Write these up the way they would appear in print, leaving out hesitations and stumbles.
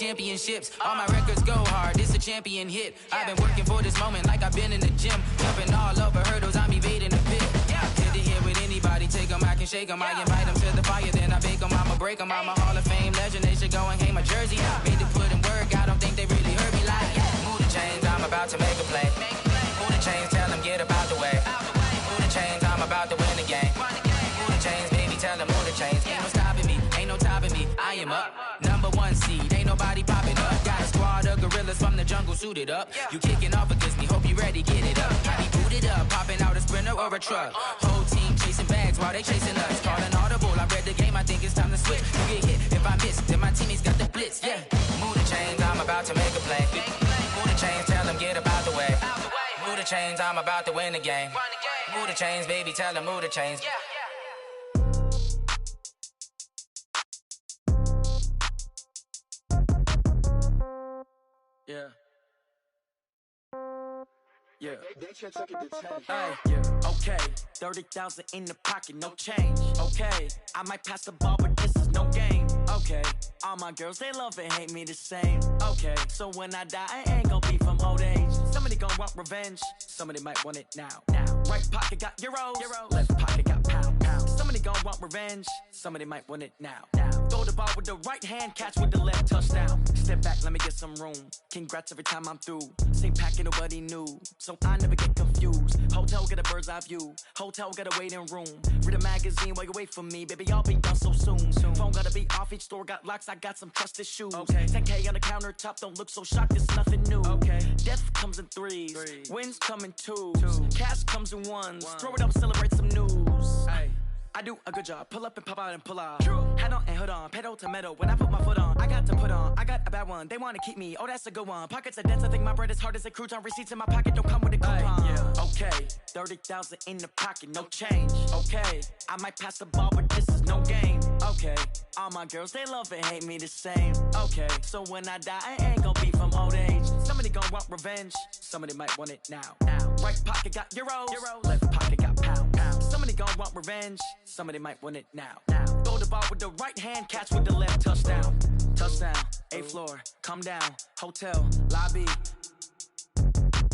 championships. All my records go hard, this a champion hit. I've been working for this moment like I've been in the gym. Jumping all over hurdles, I'm evading the pit. Good to hear with anybody, take them, I can shake them. I invite them to the fire, then I bake them, I'ma break them. I'm a Hall of Fame legend, they should go and hang my jersey. Made to put in work, I don't think they really heard me like, move the chains, I'm about to make a play. Move the chains, tell them get up out the way. Move the chains, I'm about to win the game. Move the chains, baby, tell them move the chains. Ain't no stopping me, ain't no topping me. I am up, #1 seed, ain't nobody popping up. Got a squad of gorillas from the jungle suited up. You kicking off against me, hope you ready, get it up. I be booted up, popping out a Sprinter or a truck. Whole team chasing bags while they chasing us. Calling audible, I read the game, I think it's time to switch. You get hit if I miss, then my teammates got the blitz, yeah. Move the chains, I'm about to make a play. Move the chains, tell them get up out the way. Move the chains, I'm about to win the game. Move the chains, baby, tell them move the chains. Yeah. Yeah. Hey, yeah. Okay. 30,000 in the pocket, no change. Okay. I might pass the ball, but this is no game. Okay. All my girls, they love and hate me the same. Okay. So when I die, I ain't gon' be from old age. Somebody gon' want revenge. Somebody might want it now. Right pocket got euros. Left pocket got pound. Somebody gon' want revenge. Somebody might want it now. Throw the ball with the right hand, catch with the left, touchdown. Step back, let me get some room. Congrats every time I'm through. Same packet, nobody knew. So I never get confused. Hotel get a bird's eye view. Hotel get a waiting room. Read a magazine while you wait for me. Baby, I'll be done so soon. Phone gotta be off, each store got locks. I got some trusted shoes. 10K on the countertop, don't look so shocked, it's nothing new. Death comes in threes. Wins come in twos. Cash comes in ones. Throw it up, celebrate some news. I do a good job, pull up and pop out and pull out. Head on and hood on, pedal to metal. When I put my foot on, I got to put on. I got a bad one, they wanna keep me, oh that's a good one. Pockets are dense, I think my bread is hard as a crouton. Receipts in my pocket don't come with a coupon. Okay, 30,000 in the pocket, no change. Okay, I might pass the ball, but this is no game. Okay, all my girls, they love and hate me the same. Okay, so when I die, I ain't gon' be from old age. Somebody gon' want revenge, somebody might want it now. Right pocket got euros. Left pocket got pound. Somebody gon' want revenge, somebody might want it now. Throw the ball with the right hand, catch with the left, touchdown. Touchdown, 8th floor, come down, hotel, lobby.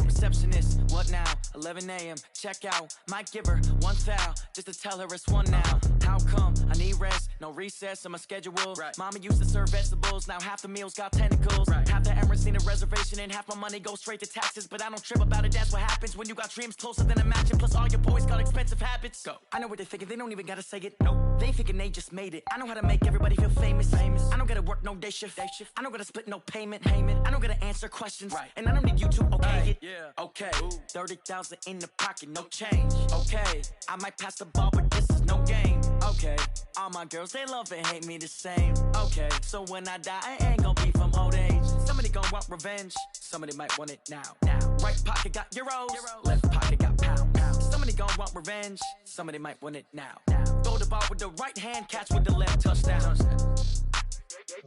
Receptionist, what now? 11 a.m., check out. Might give her one foul, just to tell her it's one now. How come? I need rest, no recess in my schedule. Mama used to serve vegetables, now half the meals got tentacles. Half the Emirates need a reservation and half my money goes straight to taxes. But I don't trip about it, that's what happens when you got dreams closer than a match. And plus all your boys got expensive habits. Go. I know what they're thinking, they don't even gotta say it. Nope. They thinking they just made it. I know how to make everybody feel famous. I don't gotta work no day shift. I don't gotta split no payment. I don't gotta answer questions. And I don't need you to okay it. Okay, 30,000 in the pocket, no change. Okay, I might pass the ball, but this is no game. Okay, all my girls, they love and hate me the same. Okay, so when I die, I ain't gon' be from old age. Somebody gon' want revenge, somebody might want it now. Right pocket got euros, left pocket got pound. Somebody gon' want revenge, somebody might want it now. Throw the ball with the right hand, catch with the left, touchdown.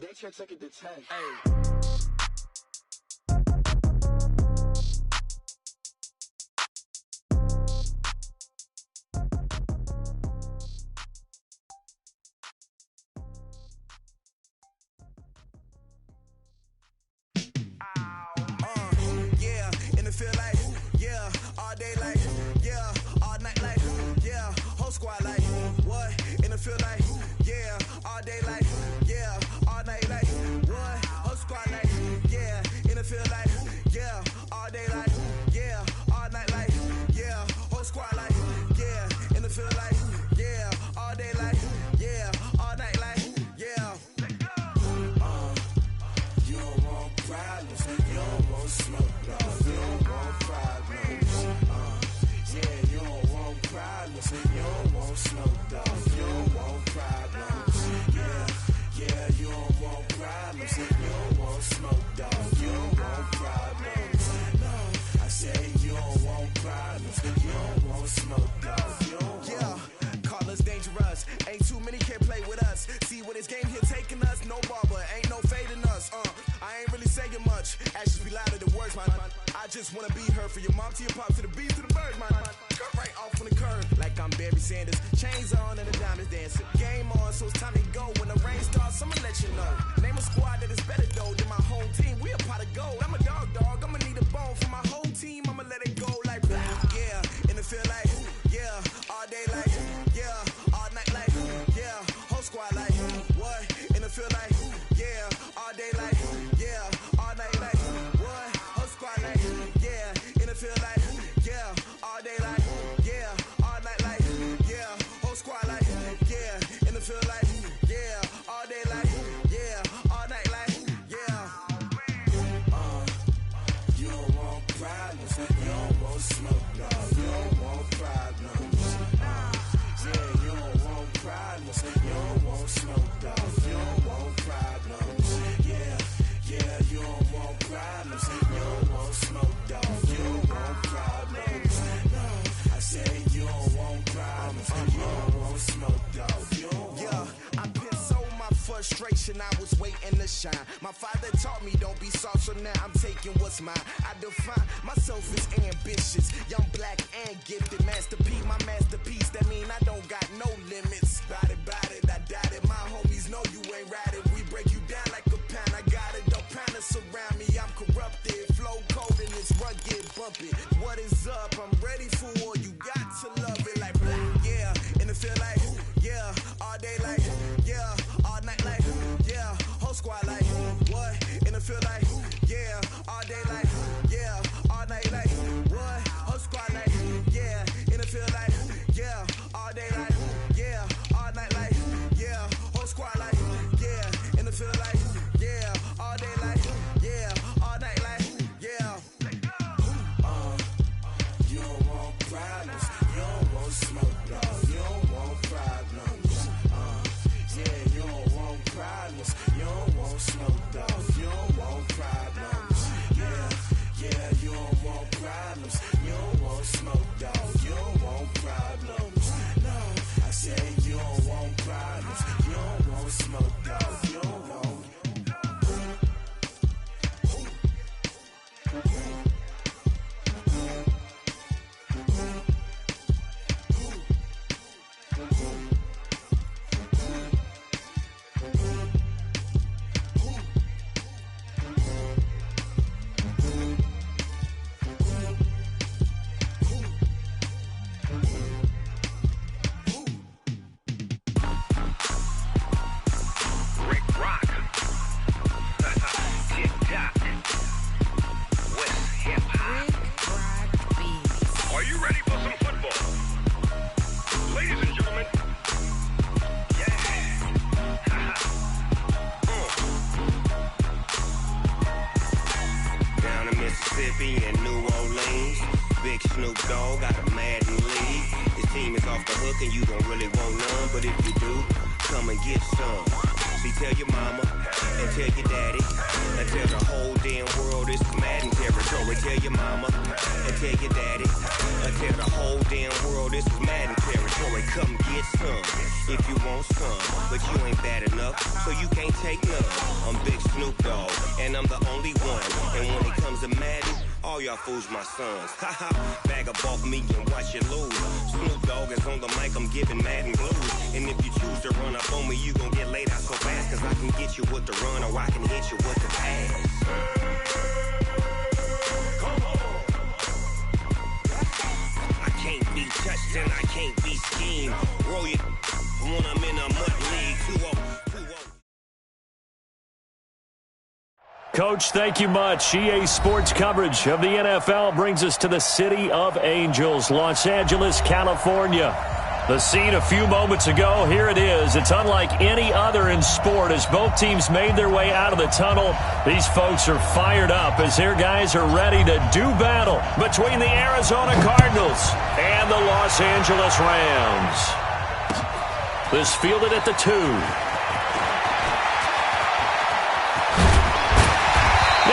They can't take it to 10. Feel like, yeah, all day like, yeah, all night like, yeah, whole squad like, what, in the feel like, yeah, all day like, yeah, all night like, what, whole squad like, yeah, in the feel like, yeah, all day like, yeah, all night like, yeah, whole squad like, yeah, in the feel like, yeah, all day like, yeah, all night like, yeah. You don't want problems, you don't want smoke, you don't want problems. Yeah, you don't want problems, you don't want smoke, dog. You don't want problems. Yeah, you don't want problems, you don't want smoke, dog. You don't want problems. No, I say you don't want problems, you don't want smoke, dog. You don't want. Call us dangerous. Ain't too many can play with us. See what this game here taking us. No barber, ain't no fading us. I ain't really saying much. Actions be louder than words, man. I just wanna be her. For your mom to your pop to the beat to the bird, man. Cut right off on the curve, like I'm Barry Sanders. Chains on and the diamonds dancing. Game on, so it's time to go. When the rain starts, I'ma let you know. Name a squad that is better though than my home team. We a pot of gold. I'm a dog. I'ma need a bone for my whole team. I'ma let it go like yeah. And it feel like yeah. All day like yeah. All night like yeah. Whole squad like what? And it feel like yeah. All day like yeah. All night like what? Whole squad like yeah. And it feel like yeah. All day like yeah. All night like yeah. Whole squad like yeah. And it feel like yeah. All day like yeah. All night like yeah. You don't want problems. You don't want smoke, dog. You don't want problems. Yeah, you don't want problems. You don't want smoke, dog. You don't want problems. Yeah, you don't want problems. You don't want smoke, dog. You don't want problems. No, I said you don't want problems. You don't want smoke, dog. You don't want. Yeah, I've been so my frustration. I was waiting to shine. My father taught me don't be soft, so now I'm taking what's mine. I define myself as ambitious, young, black, and gifted. Master P, my masterpiece. That mean I don't got no limits. Bout it, I doubt it. My homies know you ain't ratted. We break you down like a pound. I got it, don't pound to surround me. I'm corrupted, flow cold and it's rugged, bumpy. What is up? I'm ready for war. You got to love it like yeah. And it feel like yeah. All day like yeah. All night like yeah. Whole squad like what? And it feel like yeah. All day like yeah. All night like what? Whole squad like yeah. And it feel like yeah. All day like yeah. All night like yeah. Whole squad like yeah. And it feel like yeah. All day like yeah. All night like yeah. You don't want problems. You don't want smoke, dog. You don't want problems. Yeah, you don't want problems. You don't want smoke, dog. You don't want problems. Yeah, you don't want problems. You don't want smoke, dog. You don't want problems. No, I said you don't want problems. You don't want smoke, dog. You don't want. My sons, bag up off me and watch you lose. Snoop Dogg is on the mic, I'm giving Madden blues. And if you choose to run up on me, you gon' get laid out so fast. Cause I can get you with the run or I can hit you with the pass. Come on. I can't be touched and I can't be schemed. Roll you when I'm in a mud league. 2-0. Coach, thank you much. EA Sports coverage of the NFL brings us to the City of Angels, Los Angeles, California. The scene a few moments ago, here it is. It's unlike any other in sport as both teams made their way out of the tunnel. These folks are fired up as their guys are ready to do battle between the Arizona Cardinals and the Los Angeles Rams. This fielded at the 2.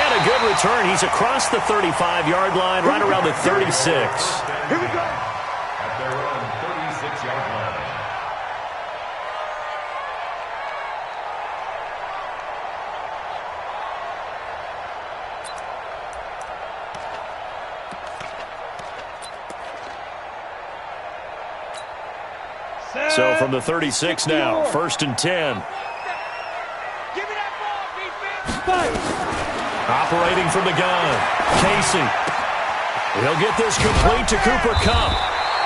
A good return. He's across the 35-yard line, right around the 36. Here we go. At their own 36-yard line. So from the 36 now, 1st and 10. Operating from the gun, Casey. He'll get this complete to Cooper Kupp.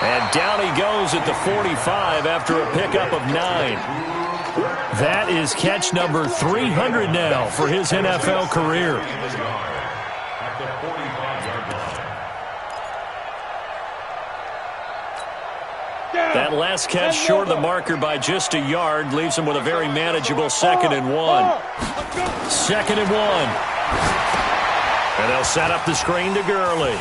And down he goes at the 45 after a pickup of 9. That is catch number 300 now for his NFL career. That last catch short of the marker by just a yard leaves him with a very manageable 2nd and 1. 2nd and 1. And they'll set up the screen to Gurley.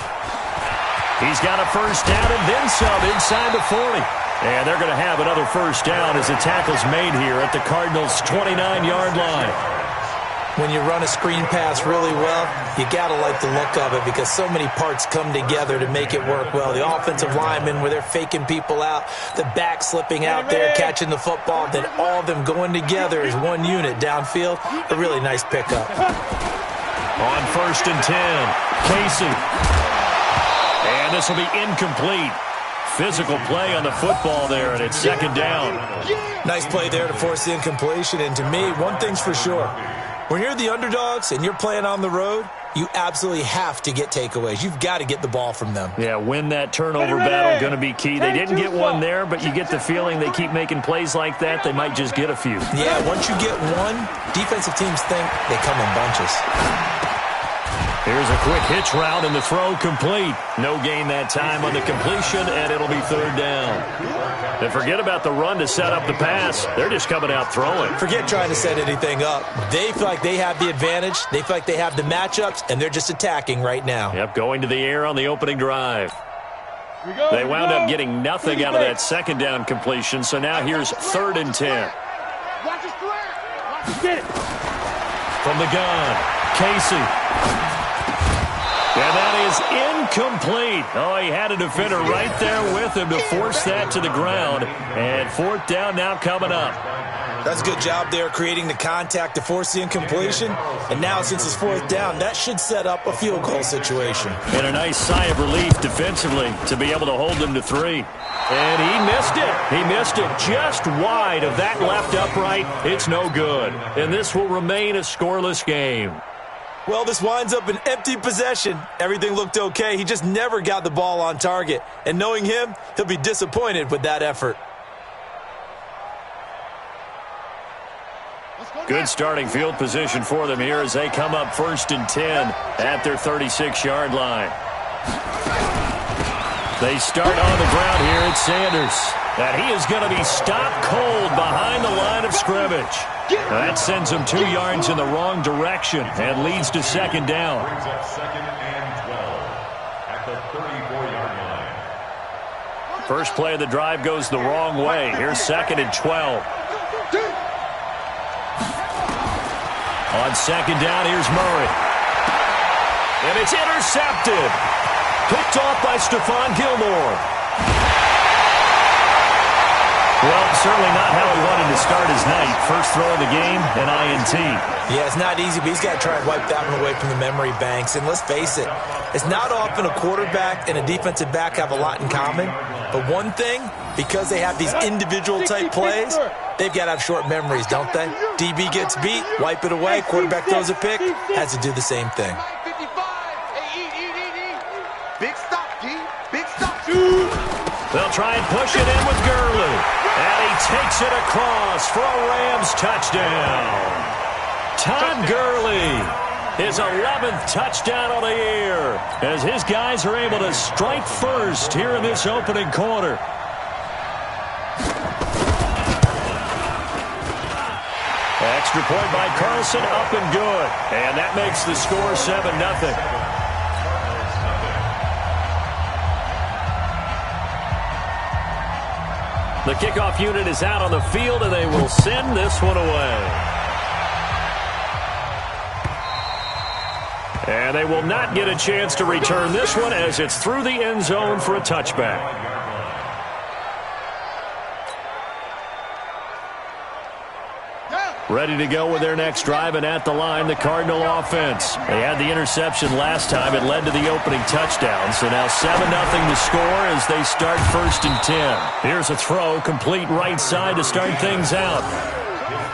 He's got a first down and then some inside the 40. And they're going to have another first down as the tackle's made here at the Cardinals' 29-yard line. When you run a screen pass really well, you got to like the look of it because so many parts come together to make it work well. The offensive linemen, where they're faking people out, the back slipping out there, catching the football, then all of them going together as one unit downfield. A really nice pickup. On 1st and 10, Casey. And this will be incomplete. Physical play on the football there, and it's 2nd down. Nice play there to force the incompletion, and to me, one thing's for sure. When you're the underdogs and you're playing on the road, you absolutely have to get takeaways. You've got to get the ball from them. Yeah, win that turnover battle, going to be key. They didn't get one there, but you get the feeling they keep making plays like that, they might just get a few. Yeah, once you get one, defensive teams think they come in bunches. Here's a quick hitch route, and the throw complete. No gain that time on the completion, and it'll be 3rd down. And forget about the run to set up the pass. They're just coming out throwing. Forget trying to set anything up. They feel like they have the advantage. They feel like they have the matchups, and they're just attacking right now. Yep, going to the air on the opening drive. They wound up getting nothing out of that 2nd down completion, so now here's 3rd and 10. From the gun, Casey. And that is incomplete. Oh, he had a defender right there with him to force that to the ground. And 4th down now coming up. That's a good job there creating the contact to force the incompletion. And now since it's 4th down, that should set up a field goal situation. And a nice sigh of relief defensively to be able to hold them to 3. And he missed it. He missed it just wide of that left upright. It's no good. And this will remain a scoreless game. Well, this winds up an empty possession. Everything looked okay. He just never got the ball on target. And knowing him, he'll be disappointed with that effort. Good starting field position for them here as they come up 1st and 10 at their 36-yard line. They start on the ground here at Sanders. And he is going to be stopped cold behind the line of scrimmage. That sends him 2 yards in the wrong direction and leads to 2nd down. Brings up 2nd and 12 at the 34-yard line. First play of the drive goes the wrong way. Here's 2nd and 12. On 2nd down, here's Murray. And it's intercepted. Picked off by Stephon Gilmore. Well, certainly not how he wanted to start his night. First throw of the game, an INT. Yeah, it's not easy, but he's got to try and wipe that one away from the memory banks. And let's face it, it's not often a quarterback and a defensive back have a lot in common. But one thing, because they have these individual type plays, they've got to have short memories, don't they? DB gets beat, wipe it away, quarterback throws a pick, has to do the same thing. Big stop, G. Big stop. They'll try and push it in with Gurley. And he takes it across for a Rams touchdown. Todd Gurley, his 11th touchdown of the year, as his guys are able to strike first here in this opening quarter. Extra point by Carlson, up and good. And that makes the score 7-0. The kickoff unit is out on the field, and they will send this one away. And they will not get a chance to return this one as it's through the end zone for a touchback. Ready to go with their next drive, and at the line, the Cardinal offense. They had the interception last time. It led to the opening touchdown. So now 7-0 the score as they start 1st and 10. Here's a throw, complete right side to start things out.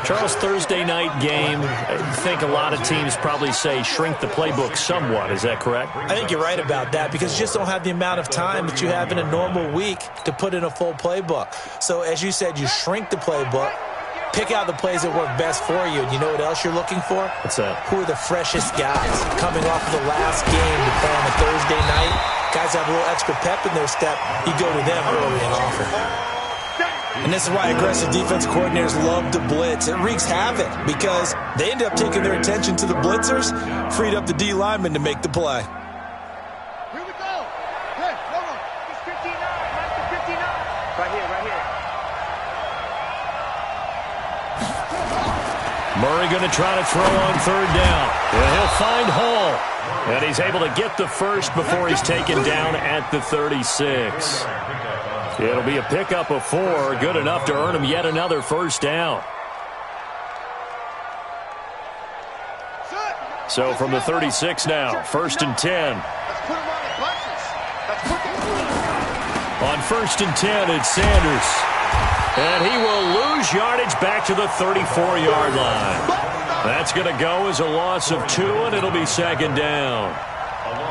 Charles, Thursday night game, I think a lot of teams probably say shrink the playbook somewhat. Is that correct? I think you're right about that because you just don't have the amount of time that you have in a normal week to put in a full playbook. So as you said, you shrink the playbook, pick out the plays that work best for you. And you know what else you're looking for? What's that? Who are the freshest guys coming off of the last game to play on a Thursday night? Guys have a little extra pep in their step. You go to them early and often. And this is why aggressive defense coordinators love to blitz. It wreaks havoc because they end up taking their attention to the blitzers, freed up the D lineman to make the play. Here we go. Hey, no. It's 59. That's the 59. Right here. Murray going to try to throw on 3rd down. And he'll find Hall. And he's able to get the first before he's taken down at the 36. It'll be a pickup of 4, good enough to earn him yet another 1st down. So from the 36 now, 1st and 10. On 1st and 10, it's Sanders. And he will lose yardage back to the 34-yard line. That's going to go as a loss of 2, and it'll be 2nd down.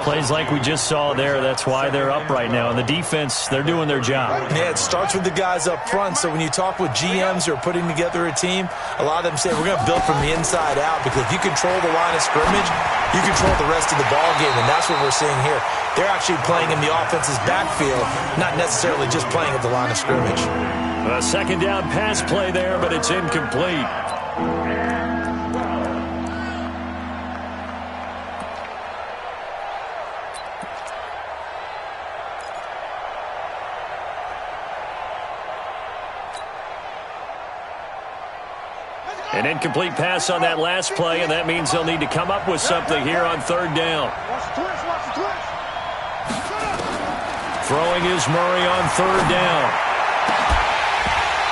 Plays like we just saw there, that's why they're up right now. And the defense, they're doing their job. Yeah, it starts with the guys up front. So when you talk with GMs who are putting together a team, a lot of them say we're going to build from the inside out because if you control the line of scrimmage, you control the rest of the ball game, and that's what we're seeing here. They're actually playing in the offense's backfield, not necessarily just playing at the line of scrimmage. A 2nd down pass play there, but it's incomplete. An incomplete pass on that last play, and that means they'll need to come up with something here on 3rd down. Throwing is Murray on 3rd down.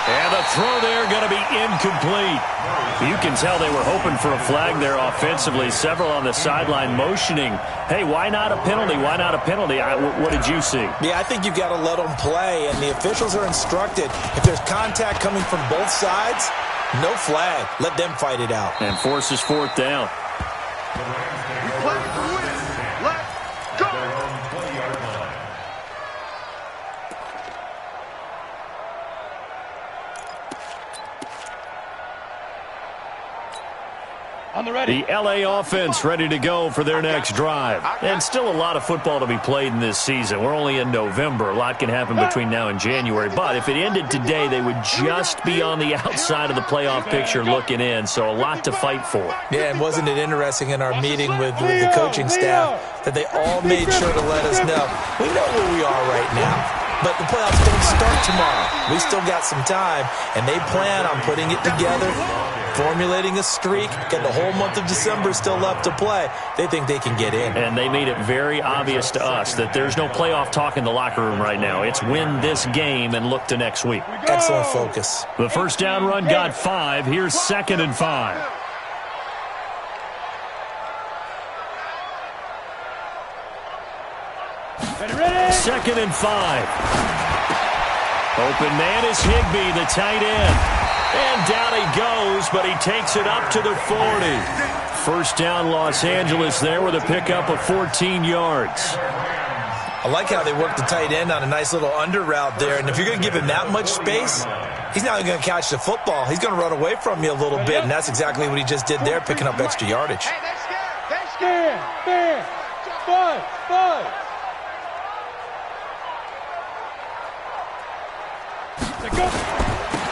And the throw there going to be incomplete. You can tell they were hoping for a flag there offensively. Several on the sideline motioning, hey, why not a penalty? Why not a penalty? What did you see? Yeah, I think you've got to let them play, and the officials are instructed. If there's contact coming from both sides, no flag. Let them fight it out. And forces 4th down. Let's go. The LA offense ready to go for their next drive. And still a lot of football to be played in this season. We're only in November. A lot can happen between now and January. But if it ended today, they would just be on the outside of the playoff picture looking in. So a lot to fight for. Yeah, and wasn't it interesting in our meeting with the coaching staff that they all made sure to let us know, we know where we are right now. But the playoffs don't start tomorrow. We still got some time, and they plan on putting it together, formulating a streak, got the whole month of December still left to play. They think they can get in. And they made it very obvious to us that there's no playoff talk in the locker room right now. It's win this game and look to next week. Excellent focus. The 1st down run got 5. Here's 2nd and 5. Second and 5. Open man is Higbee, the tight end. And down he goes, but he takes it up to the 40. 1st down Los Angeles there with a pickup of 14 yards. I like how they work the tight end on a nice little under route there. And if you're going to give him that much space, he's not going to catch the football. He's going to run away from you a little bit, and that's exactly what he just did there, picking up extra yardage. Hey, they're scared. Five.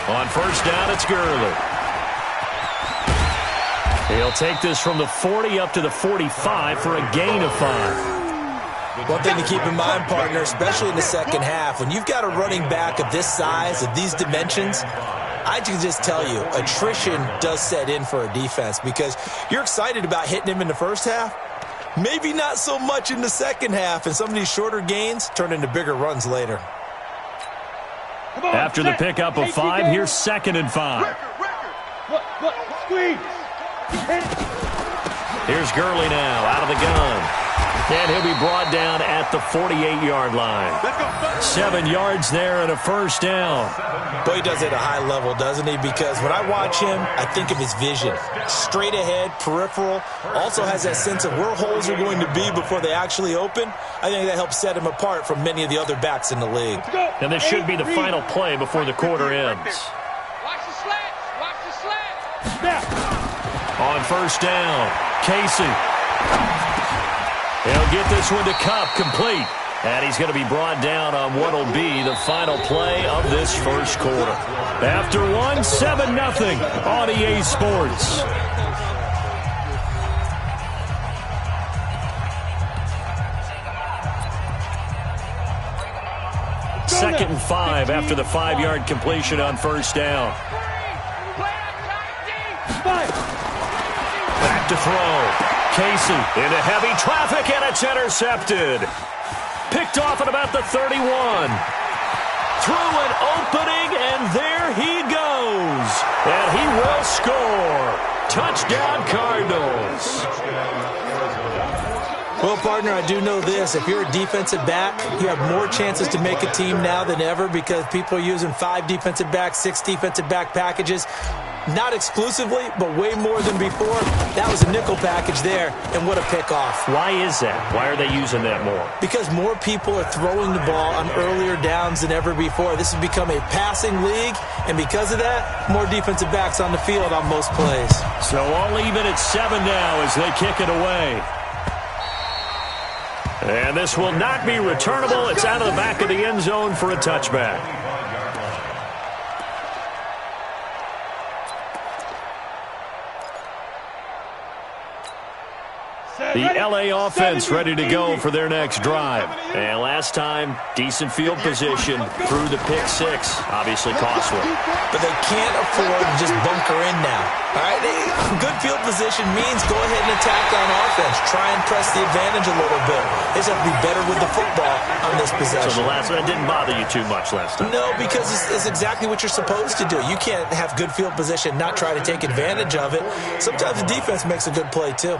On 1st down, it's Gurley. He'll take this from the 40 up to the 45 for a gain of 5. One thing to keep in mind, partner, especially in the second half, when you've got a running back of this size, of these dimensions, I can just tell you, attrition does set in for a defense because you're excited about hitting him in the first half. Maybe not so much in the second half, and some of these shorter gains turn into bigger runs later. After the pickup of 5, here's 2nd and 5. Look, squeeze. Hit it. Here's Gurley now out of the gun. And he'll be brought down at the 48-yard line. 7 yards there and a first down. Boy, he does it at a high level, doesn't he? Because when I watch him, I think of his vision. Straight ahead, peripheral. Also has that sense of where holes are going to be before they actually open. I think that helps set him apart from many of the other backs in the league. And this should be the final play before the quarter ends. Watch the slats. Watch the slats. Snap. On first down, Casey. He'll get this one to Cup, complete. And he's going to be brought down on what will be the final play of this first quarter. After one, 7-0 on EA Sports. Second and 5 after the 5-yard completion on first down. Back to throw. Casey into heavy traffic, and it's intercepted. Picked off at about the 31. Through an opening, and there he goes. And he will score. Touchdown, Cardinals. Well, partner, I do know this. If you're a defensive back, you have more chances to make a team now than ever because people are using 5 defensive backs, 6 defensive back packages. Not exclusively, but way more than before. That was a nickel package there, and what a pickoff. Why is that? Why are they using that more? Because more people are throwing the ball on earlier downs than ever before. This has become a passing league, and because of that, more defensive backs on the field on most plays. So all even at 7 now as they kick it away. And this will not be returnable. It's out of the back of the end zone for a touchback. The L.A. offense ready to go for their next drive. And last time, decent field position through the pick 6. Obviously costly. But they can't afford to just bunker in now. All right, good field position means go ahead and attack on offense. Try and press the advantage a little bit. They just have to be better with the football on this possession. So the last one didn't bother you too much last time? No, because it's exactly what you're supposed to do. You can't have good field position, not try to take advantage of it. Sometimes the defense makes a good play, too.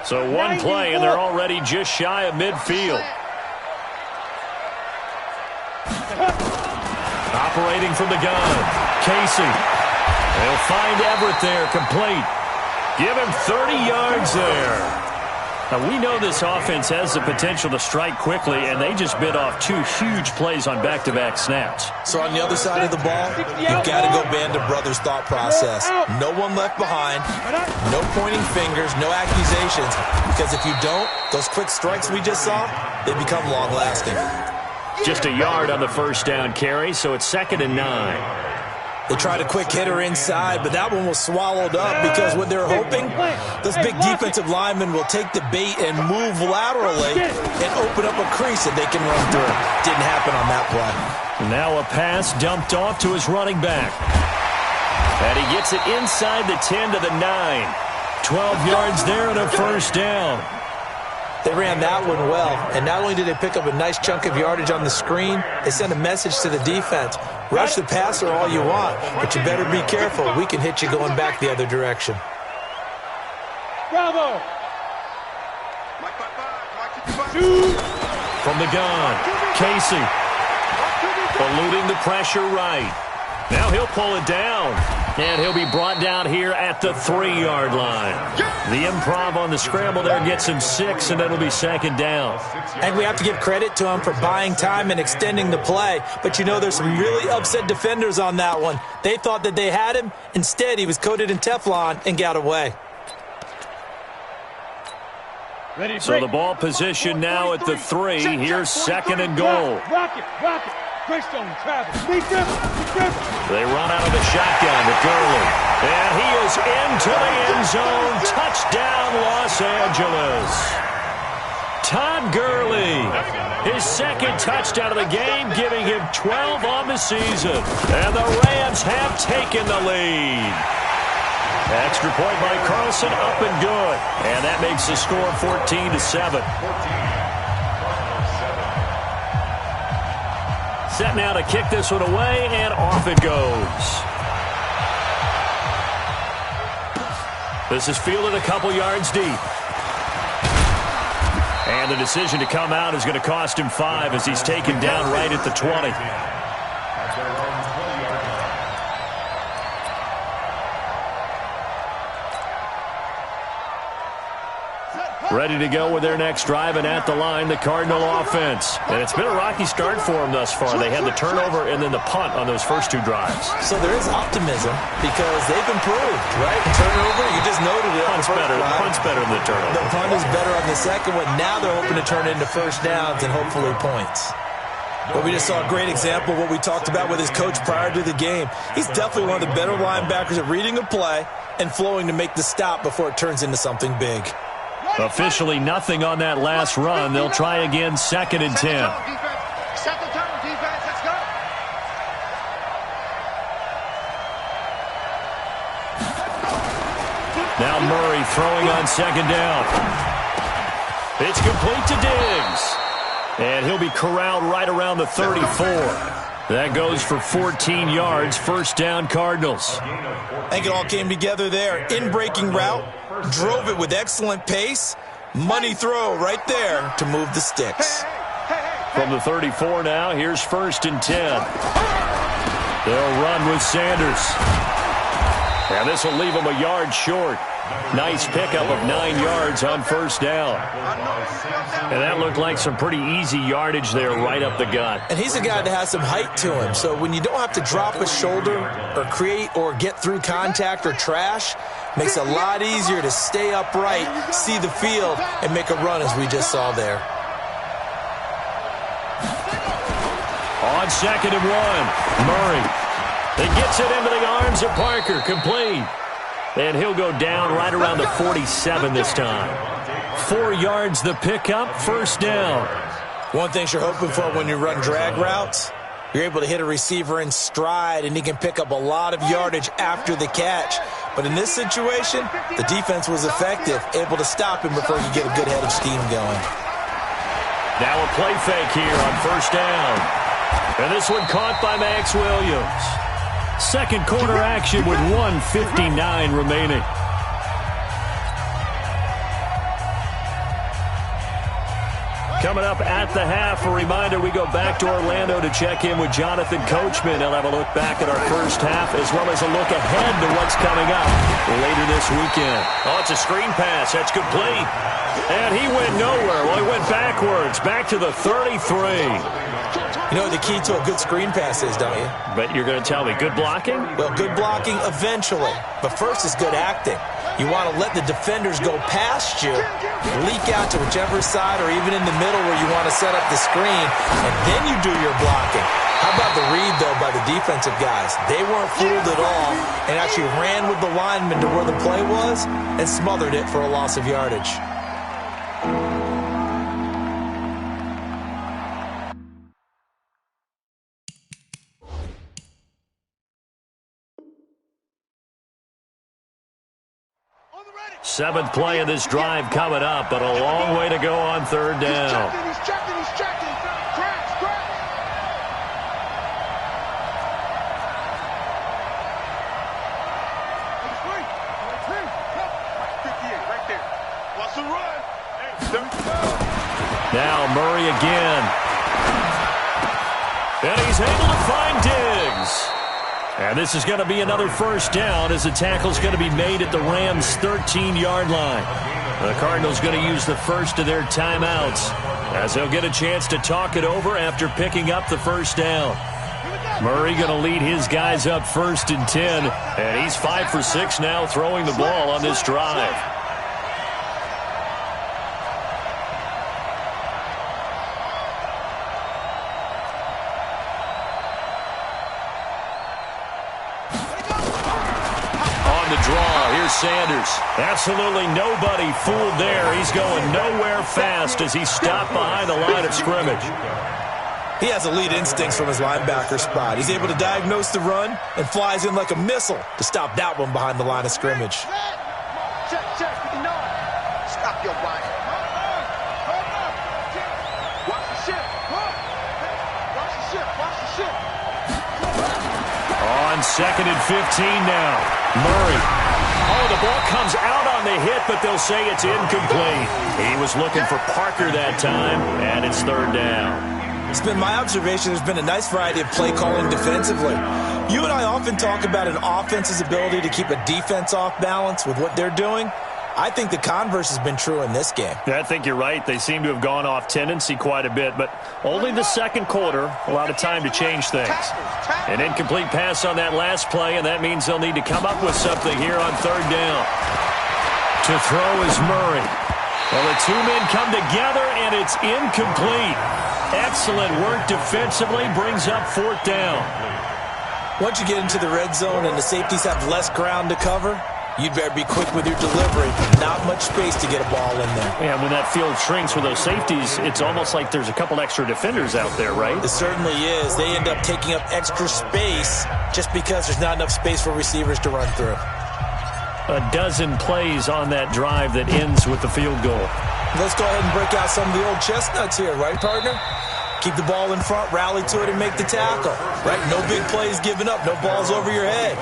So one play, and they're already just shy of midfield. Operating from the gun, Casey. They'll find Everett there, complete. Give him 30 yards there. Now, we know this offense has the potential to strike quickly, and they just bit off 2 huge plays on back-to-back snaps. So on the other side of the ball, you've got to go Band of Brothers thought process. No one left behind, no pointing fingers, no accusations, because if you don't, those quick strikes we just saw, they become long-lasting. Just a yard on the first down carry, so it's 2nd and 9. They tried a quick hitter inside, but that one was swallowed up because what they're hoping, those big defensive linemen will take the bait and move laterally and open up a crease that they can run through. Didn't happen on that play. Now a pass dumped off to his running back. And he gets it inside the 10 to the 9. 12 yards there and a first down. They ran that one well, and not only did they pick up a nice chunk of yardage on the screen, they sent a message to the defense. Rush the passer all you want, but you better be careful. We can hit you going back the other direction. Bravo! From the gun, Casey. Eluding the pressure right. Now he'll pull it down. And he'll be brought down here at the 3-yard line. The improv on the scramble there gets him 6, and it'll be 2nd down. And we have to give credit to him for buying time and extending the play. But you know, there's some really upset defenders on that one. They thought that they had him. Instead, he was coated in Teflon and got away. So the ball position now at the 3. Here's 2nd and goal. Rock it. They run out of the shotgun to Gurley. And he is into the end zone. Touchdown, Los Angeles. Todd Gurley, his 2nd touchdown of the game, giving him 12 on the season. And the Rams have taken the lead. Extra point by Carlson, up and good. And that makes the score 14-7. Set now to kick this one away, and off it goes. This is fielded a couple yards deep. And the decision to come out is going to cost him 5 as he's taken down right at the 20. Ready to go with their next drive, and at the line, the Cardinal offense. And it's been a rocky start for them thus far. They had the turnover and then the punt on those first 2 drives. So there is optimism because they've improved, right? Turnover, you just noted it. Punt's better than the turnover. The punt is better on the second one. Now they're hoping to turn it into first downs and hopefully points. But we just saw a great example of what we talked about with his coach prior to the game. He's definitely one of the better linebackers at reading a play and flowing to make the stop before it turns into something big. Officially nothing on that last run. They'll try again, 2nd and 10. Set the tone, defense. Let's go. Now Murray throwing on 2nd down. It's complete to Diggs. And he'll be corralled right around the 34. That goes for 14 yards. First down, Cardinals. I think it all came together there. In-breaking route. Drove it with excellent pace. Money throw right there to move the sticks. From the 34 now, here's 1st and 10. They'll run with Sanders. And this will leave him a yard short. Nice pickup of 9 yards on first down. And that looked like some pretty easy yardage there right up the gut. And he's a guy that has some height to him. So when you don't have to drop a shoulder or create or get through contact or trash, makes it a lot easier to stay upright, see the field, and make a run as we just saw there. On 2nd and 1, Murray. He gets it into the arms of Parker, complete. And he'll go down right around the 47 this time. 4 yards the pickup, first down. One thing you're hoping for when you run drag routes, you're able to hit a receiver in stride, and he can pick up a lot of yardage after the catch. But in this situation, the defense was effective, able to stop him before he get a good head of steam going. Now a play fake here on first down. And this one caught by Max Williams. Second quarter action with 1:59 remaining. Coming up at the half, a reminder, we go back to Orlando to check in with Jonathan Coachman. He'll have a look back at our first half as well as a look ahead to what's coming up later this weekend. Oh, it's a screen pass. That's complete. And he went nowhere. Well, he went backwards, back to the 33. You know what the key to a good screen pass is, don't you? But you're going to tell me, good blocking? Well, good blocking eventually. But first is good acting. You want to let the defenders go past you, leak out to whichever side or even in the middle where you want to set up the screen, and then you do your blocking. How about the read, though, by the defensive guys? They weren't fooled at all and actually ran with the lineman to where the play was and smothered it for a loss of yardage. Seventh play of this drive coming up, but a long way to go on third down. He's checking. Crash. 58, right there. Wants to run. Now Murray again. And he's able to find Diggs. And this is going to be another first down as the tackle's going to be made at the Rams' 13-yard line. The Cardinals going to use the first of their timeouts as they'll get a chance to talk it over after picking up the first down. Murray going to lead his guys up 1st and 10, and he's 5 for 6 now throwing the ball on this drive. Sanders. Absolutely nobody fooled there. He's going nowhere fast as he's stopped behind the line of scrimmage. He has elite instincts from his linebacker spot. He's able to diagnose the run and flies in like a missile to stop that one behind the line of scrimmage. Check. Stop your whine. Watch the ship. On 2nd and 15 now. Murray. Oh, the ball comes out on the hit, but they'll say it's incomplete. He was looking for Parker that time, and it's third down. It's been my observation there's been a nice variety of play calling defensively. You and I often talk about an offense's ability to keep a defense off balance with what they're doing. I think the converse has been true in this game. Yeah, I think you're right. They seem to have gone off tendency quite a bit, but only the second quarter, a lot of time to change things. An incomplete pass on that last play, and that means they'll need to come up with something here on third down. To throw is Murray. Well, the two men come together, and it's incomplete. Excellent work defensively, brings up fourth down. Once you get into the red zone and the safeties have less ground to cover, you'd better be quick with your delivery. Not much space to get a ball in there. Yeah, when that field shrinks with those safeties, it's almost like there's a couple extra defenders out there, right? It certainly is. They end up taking up extra space just because there's not enough space for receivers to run through. A dozen plays on that drive that ends with the field goal. Let's go ahead and break out some of the old chestnuts here, right, partner? Keep the ball in front, rally to it, and make the tackle. Right? No big plays given up, no balls over your head.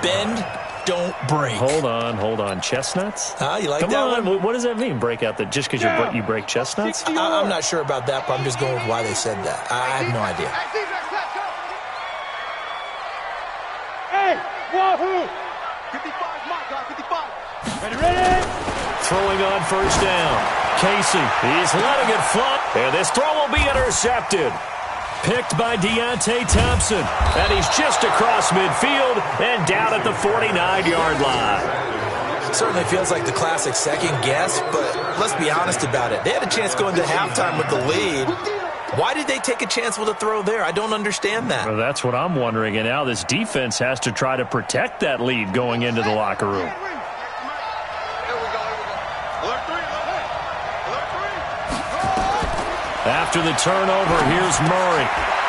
Bend, don't break. Hold on. Chestnuts? You like Come that on. one? What does that mean, break out the just because you break chestnuts? I'm not sure about that, but I'm just going with why they said that. I have no idea. Hey, wahoo! 55, my God, 55. Ready? Throwing on first down. Casey, he's letting it fly. And this throw will be intercepted. Picked by Deontay Thompson. And he's just across midfield and down at the 49-yard line. Certainly feels like the classic second guess, but let's be honest about it. They had a chance going to halftime with the lead. Why did they take a chance with a throw there? I don't understand that. Well, that's what I'm wondering. And now this defense has to try to protect that lead going into the locker room. After the turnover, here's Murray.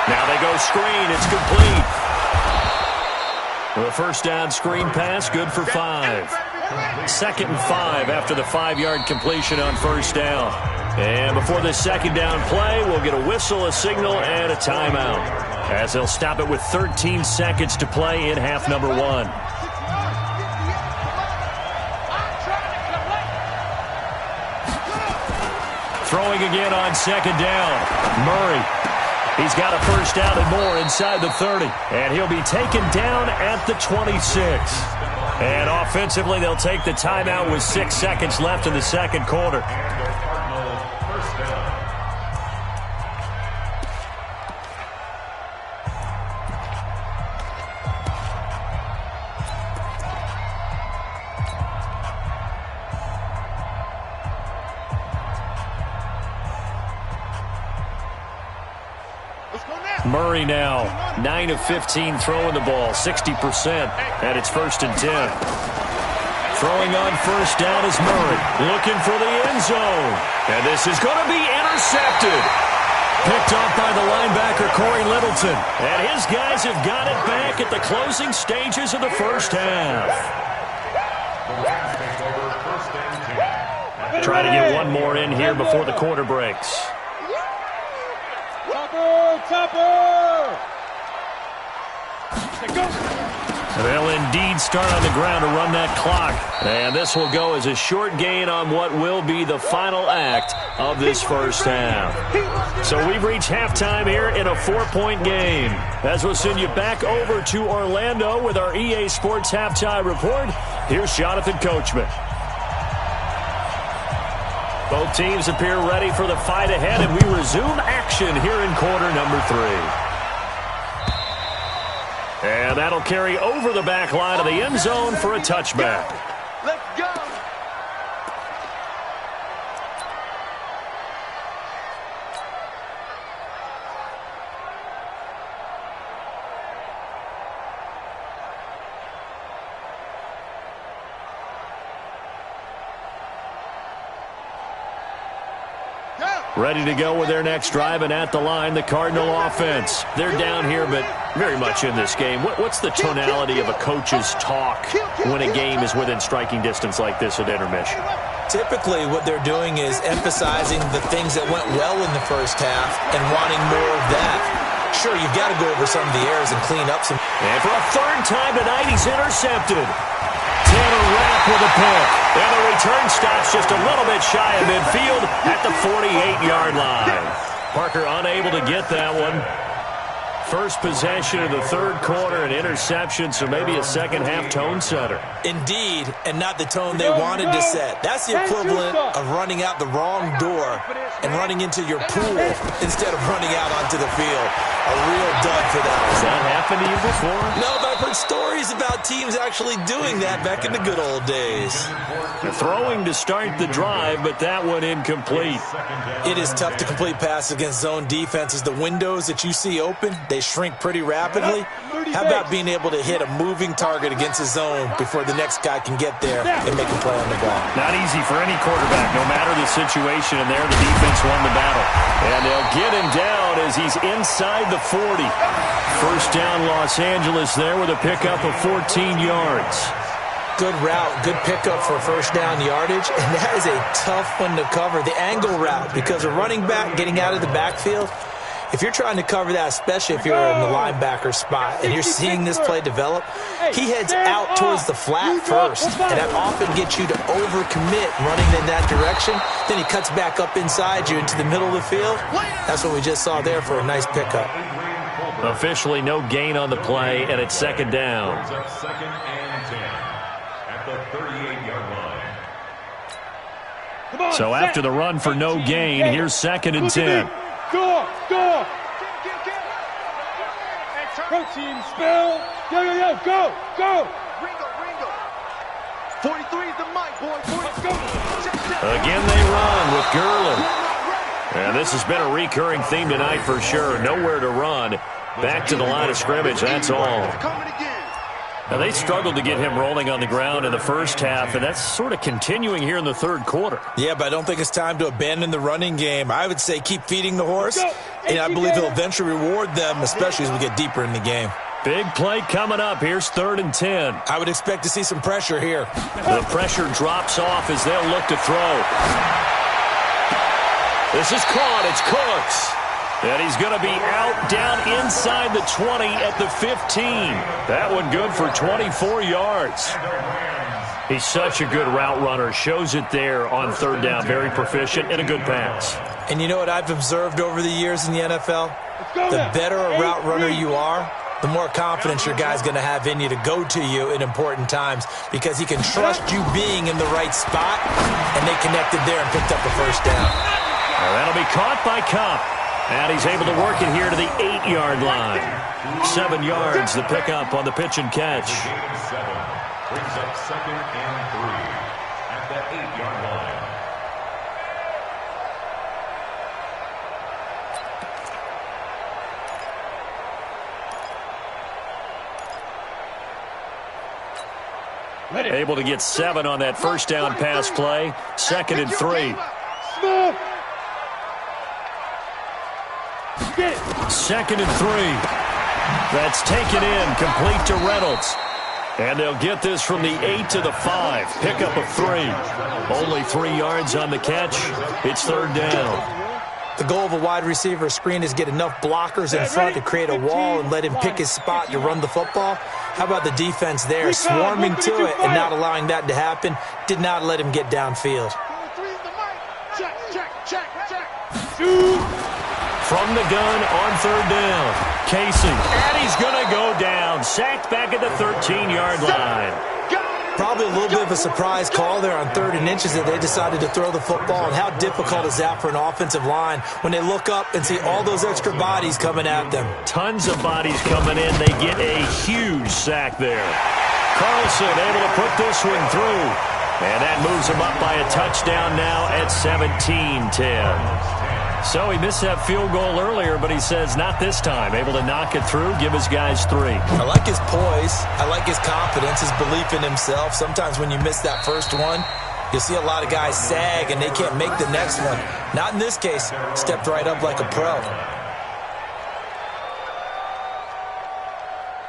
Now they go screen. It's complete. The first down screen pass, good for 5. 2nd and 5 after the 5-yard completion on first down. And before the second down play, we'll get a whistle, a signal, and a timeout, as they'll stop it with 13 seconds to play in half number 1. Throwing again on second down. Murray. He's got a first down and more inside the 30. And he'll be taken down at the 26. And offensively, they'll take the timeout with 6 seconds left in the second quarter. Murray now, 9 of 15 throwing the ball, 60%, and it's 1st and 10. Throwing on first down is Murray, looking for the end zone. And this is going to be intercepted. Picked off by the linebacker, Corey Littleton. And his guys have got it back at the closing stages of the first half. Try to get one more in here before the quarter breaks. Topper! They'll indeed start on the ground to run that clock. And this will go as a short gain on what will be the final act of this first half. So we've reached halftime here in a 4-point game. As we'll send you back over to Orlando with our EA Sports Halftime Report, here's Jonathan Coachman. Both teams appear ready for the fight ahead, and we resume action here in quarter number 3. And that'll carry over the back line of the end zone for a touchback. Let's go! Ready to go with their next drive, and at the line, the Cardinal offense. They're down here, but very much in this game. What's the tonality of a coach's talk when a game is within striking distance like this at intermission? Typically, what they're doing is emphasizing the things that went well in the first half and wanting more of that. Sure, you've got to go over some of the errors and clean up some. And for a third time tonight, he's intercepted. Taylor Rapp with a pick. And the return stops just a little bit shy of midfield at the 48-yard line. Parker unable to get that one. First possession of the third quarter, an interception, so maybe a second-half tone setter. Indeed, and not the tone they wanted to set. That's the equivalent of running out the wrong door and running into your pool instead of running out onto the field. A real dud for that. Has that happened to you before? No, but I've heard stories about teams actually doing that back in the good old days. The throwing to start the drive, but that one incomplete. It is tough to complete passes against zone defenses. The windows that you see open, they shrink pretty rapidly. How about being able to hit a moving target against a zone before the next guy can get there and make a play on the ball? Not easy for any quarterback, no matter the situation, and there the defense won the battle. And they'll get him down as he's inside the 40. First down, Los Angeles there with a pickup of 14 yards. Good route, good pickup for first down yardage, and that is a tough one to cover, the angle route, because a running back getting out of the backfield, if you're trying to cover that, especially if you're in the linebacker spot and you're seeing this play develop, he heads out towards the flat first, and that often gets you to overcommit running in that direction. Then he cuts back up inside you into the middle of the field. That's what we just saw there for a nice pickup. Officially no gain on the play, and it's second down. Second and 10 at the 38-yard line. So after the run for no gain, here's second and 10. Go! Protein spill! Yo! Go! Ringo! 43 is the mic, boy. 40, go! Again they run with Gurley. And this has been a recurring theme tonight for sure. Nowhere to run. Back to the line of scrimmage, that's all. Now, they struggled to get him rolling on the ground in the first half, and that's sort of continuing here in the third quarter. Yeah, but I don't think it's time to abandon the running game. I would say keep feeding the horse, and I believe he'll eventually reward them, especially as we get deeper in the game. Big play coming up. Here's third and 10. I would expect to see some pressure here. The pressure drops off as they'll look to throw. This is caught. It's Cooks. And he's going to be out down inside the 20 at the 15. That one good for 24 yards. He's such a good route runner. Shows it there on third down. Very proficient and a good pass. And you know what I've observed over the years in the NFL? The better a route runner you are, the more confidence your guy's going to have in you to go to you in important times because he can trust you being in the right spot, and they connected there and picked up a first down. Well, that'll be caught by Cup. And he's able to work it here to the 8-yard line. 7 yards, the pickup on the pitch and catch. Brings up second and 3 at the 8-yard line. Able to get 7 on that first down pass play. Second and 3. Second and 3. That's taken in, complete to Reynolds. And they'll get this from the 8 to the 5. Pickup of 3. Only 3 yards on the catch. It's third down. The goal of a wide receiver screen is get enough blockers in front to create a wall and let him pick his spot to run the football. How about the defense there, swarming to it and not allowing that to happen? Did not let him get downfield. From the gun on third down. Casey, and he's going to go down. Sacked back at the 13-yard line. Probably a little bit of a surprise call there on 3rd and inches that they decided to throw the football. And how difficult is that for an offensive line when they look up and see all those extra bodies coming at them? Tons of bodies coming in. They get a huge sack there. Carlson able to put this one through. And that moves him up by a touchdown now at 17-10. So he missed that field goal earlier, but he says not this time. Able to knock it through, give his guys 3. I like his poise. I like his confidence, his belief in himself. Sometimes when you miss that first one, you'll see a lot of guys sag and they can't make the next one. Not in this case. Stepped right up like a pro.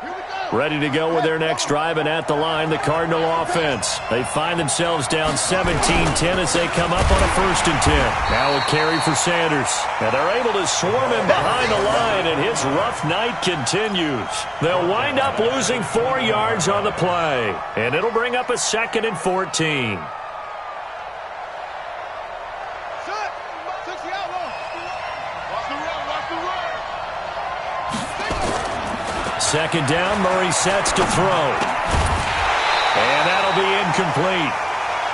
Here we go. Ready to go with their next drive, and at the line, the Cardinal offense. They find themselves down 17-10 as they come up on a 1st and 10. Now a carry for Sanders. And they're able to swarm him behind the line, and his rough night continues. They'll wind up losing 4 yards on the play, and it'll bring up a 2nd and 14. Second down, Murray sets to throw. And that'll be incomplete.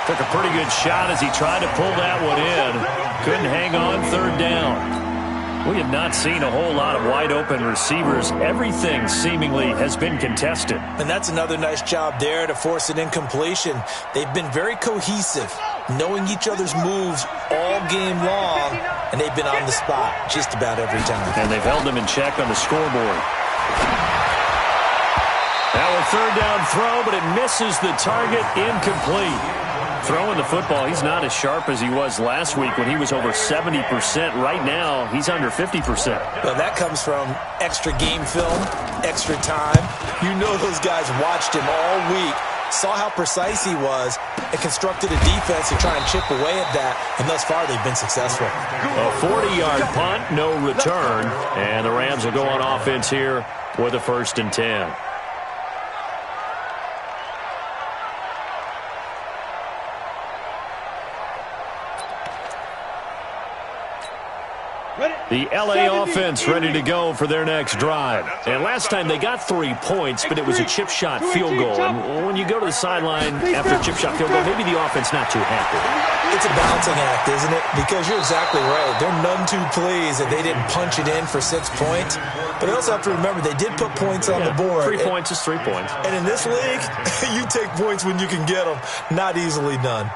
Took a pretty good shot as he tried to pull that one in. Couldn't hang on 3rd down. We have not seen a whole lot of wide-open receivers. Everything seemingly has been contested. And that's another nice job there to force an incompletion. They've been very cohesive, knowing each other's moves all game long, and they've been on the spot just about every time. And they've held them in check on the scoreboard. Now a 3rd down throw, but it misses the target, incomplete. Throwing the football, he's not as sharp as he was last week when he was over 70%. Right now, he's under 50%. Well, that comes from extra game film, extra time. You know those guys watched him all week, saw how precise he was, and constructed a defense to try and chip away at that, and thus far they've been successful. A 40-yard punt, no return, and the Rams will go on offense here with a 1st and 10. The L.A. offense ready to go for their next drive. And last time they got 3 points, but it was a chip shot field goal. And when you go to the sideline after a chip shot field goal, maybe the offense not too happy. It's a balancing act, isn't it? Because you're exactly right. They're none too pleased that they didn't punch it in for 6 points. But they also have to remember they did put points on the board. 3 points is 3 points. And in this league, you take points when you can get them. Not easily done.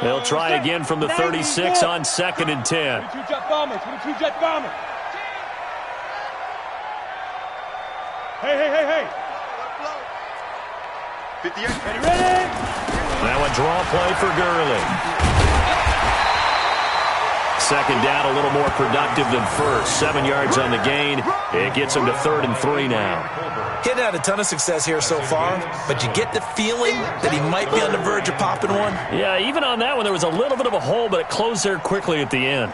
They'll try again from the 36 on 2nd and 10. 22 jet bombers, 22 jet bombers. Hey. 58. Ready? Now a draw play for Gurley. 2nd down, a little more productive than 1st. 7 yards on the gain. It gets him to 3rd and 3 now. Getting had a ton of success here so far, but you get the feeling that he might be on the verge of popping one. Yeah, even on that one, there was a little bit of a hole, but it closed there quickly at the end.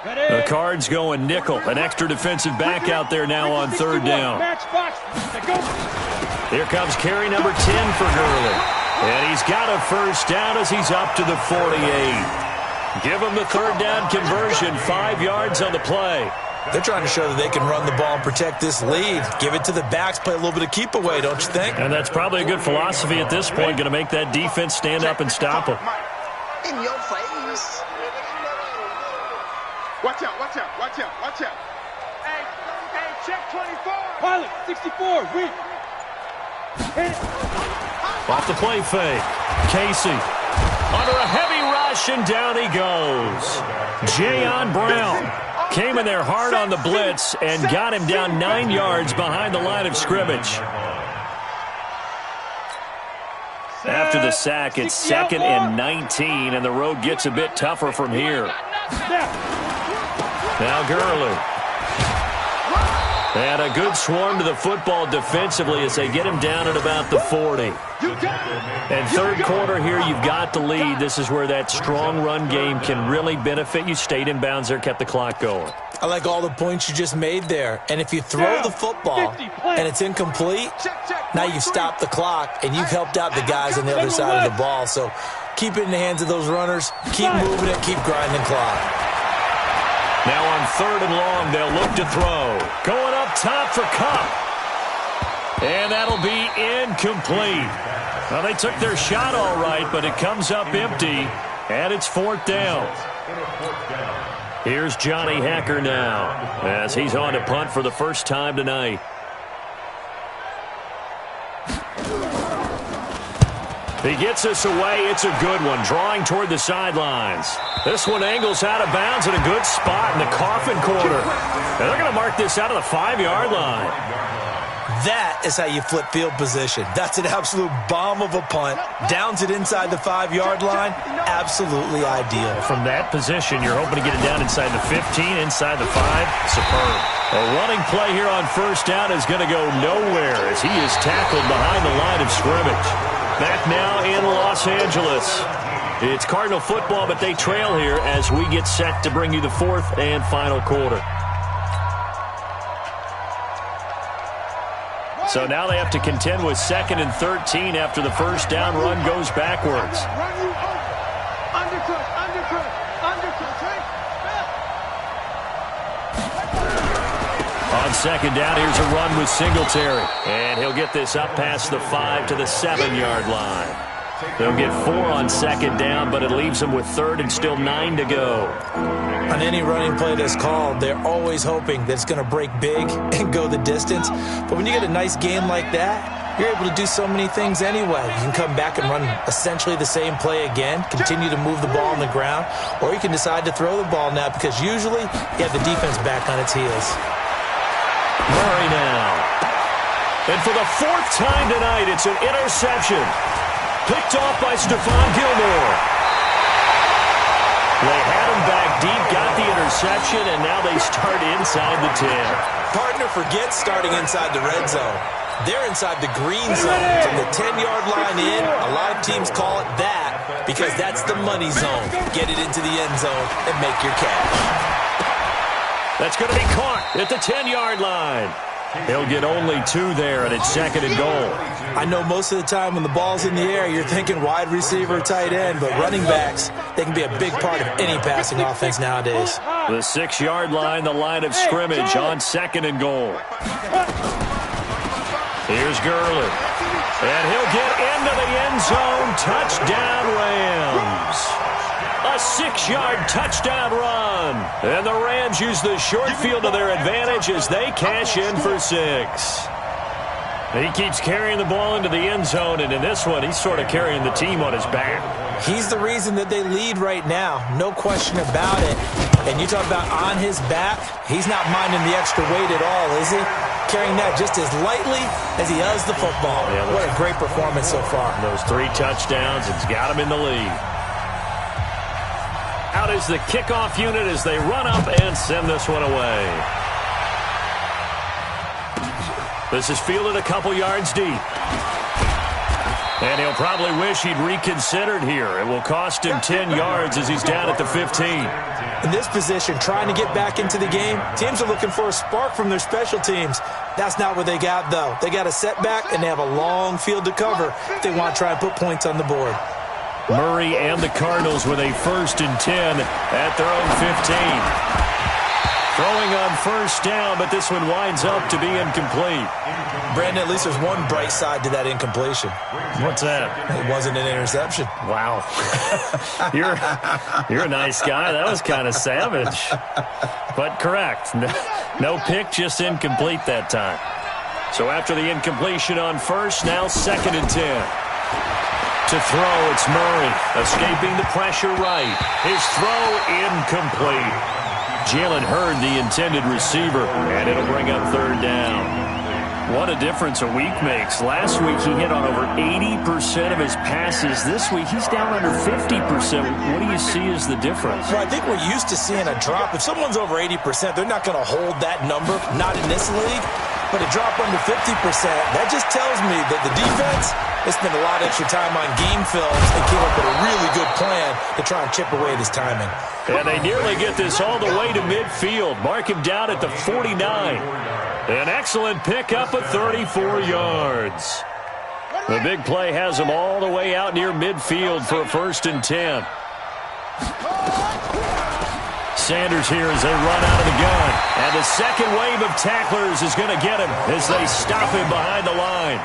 The Cards going nickel. An extra defensive back out there now on 3rd down. Here comes carry number 10 for Gurley. And he's got a 1st down as he's up to the 48. Give him the 3rd down conversion, 5 yards on the play. They're trying to show that they can run the ball and protect this lead. Give it to the backs, play a little bit of keep away, don't you think? And that's probably a good philosophy at this point, going to make that defense stand up and stop them. In your face. Watch out. Hey, check 24. Pilot, 64, weak. Hit it. Off the play fake. Casey under a heavy rush, and down he goes. Jayon Brown came in there hard on the blitz and got him down 9 yards behind the line of scrimmage. After the sack, it's 2nd and 19, and the road gets a bit tougher from here. Now Gurley. And a good swarm to the football defensively as they get him down at about the 40. And 3rd quarter here, you've got the lead. This is where that strong run game can really benefit you. Stayed in bounds there, kept the clock going. I like all the points you just made there. And if you throw the football and it's incomplete, now you've stopped the clock and you've helped out the guys on the other side of the ball. So keep it in the hands of those runners. Keep moving it. Keep grinding clock. Now on 3rd and long, they'll look to throw. Going up top for Kupp. And that'll be incomplete. Well, they took their shot all right, but it comes up empty, and it's 4th down. Here's Johnny Hacker now as he's on to punt for the first time tonight. He gets us away. It's a good one, drawing toward the sidelines. This one angles out of bounds in a good spot in the coffin corner. And they're going to mark this out of the 5-yard line. That is how you flip field position. That's an absolute bomb of a punt. Downs it inside the 5-yard line. Absolutely ideal. From that position, you're hoping to get it down inside the 15, inside the 5. Superb. A running play here on first down is going to go nowhere as he is tackled behind the line of scrimmage. Back now in Los Angeles. It's Cardinal football, but they trail here as we get set to bring you the fourth and final quarter. So now they have to contend with 2nd and 13 after the first down run goes backwards. On 2nd down, here's a run with Singletary. And he'll get this up past the 5 to the 7-yard line. They'll get 4 on 2nd down, but it leaves them with 3rd and still 9 to go. On any running play that's called, they're always hoping that it's going to break big and go the distance. But when you get a nice game like that, you're able to do so many things anyway. You can come back and run essentially the same play again, continue to move the ball on the ground, or you can decide to throw the ball now because usually you have the defense back on its heels. Murray now. And for the 4th time tonight, it's an interception. Picked off by Stephon Gilmore. They had him back deep, got the interception, and now they start inside the 10. Partner forgets starting inside the red zone. They're inside the green zone. From the 10-yard line in, a lot of teams call it that because that's the money zone. Get it into the end zone and make your cash. That's going to be caught at the 10-yard line. He'll get only 2 there, and it's 2nd and goal. I know most of the time when the ball's in the air, you're thinking wide receiver, tight end, but running backs, they can be a big part of any passing offense nowadays. The 6-yard line, the line of scrimmage on 2nd and goal. Here's Gurley. And he'll get into the end zone. Touchdown, Rams. A 6-yard touchdown run. And the Rams use the short field to their advantage as they cash in for 6. He keeps carrying the ball into the end zone, and in this one, he's sort of carrying the team on his back. He's the reason that they lead right now. No question about it. And you talk about on his back, he's not minding the extra weight at all, is he? Carrying that just as lightly as he does the football. Yeah, what a great performance so far. Those 3 touchdowns, it's got him in the lead. Out is the kickoff unit as they run up and send this one away. This is fielded a couple yards deep. And he'll probably wish he'd reconsidered here. It will cost him 10 yards as he's down at the 15. In this position, trying to get back into the game, teams are looking for a spark from their special teams. That's not what they got, though. They got a setback, and they have a long field to cover if they want to try and put points on the board. Murray and the Cardinals with a 1st and 10 at their own 15. Throwing on first down, but this one winds up to be incomplete. Brandon, at least there's one bright side to that incompletion. What's that? It wasn't an interception. Wow. You're a nice guy. That was kind of savage. But correct. No pick, just incomplete that time. So after the incompletion on first, now 2nd and 10. To throw, it's Murray. Escaping the pressure right. His throw incomplete. Jalen Hurd, the intended receiver, and it'll bring up 3rd down. What a difference a week makes. Last week he hit on over 80% of his passes. This week he's down under 50%. What do you see as the difference? Well, I think we're used to seeing a drop. If someone's over 80%, they're not going to hold that number, not in this league. But a drop under 50%, that just tells me that the defense has spent a lot of extra time on game films and came up with a really good plan to try and chip away at his timing. And they nearly get this all the way to midfield. Mark him down at the 49. An excellent pickup of 34 yards. The big play has him all the way out near midfield for a 1st and 10. Sanders here as they run out of the gun. And the second wave of tacklers is going to get him as they stop him behind the line.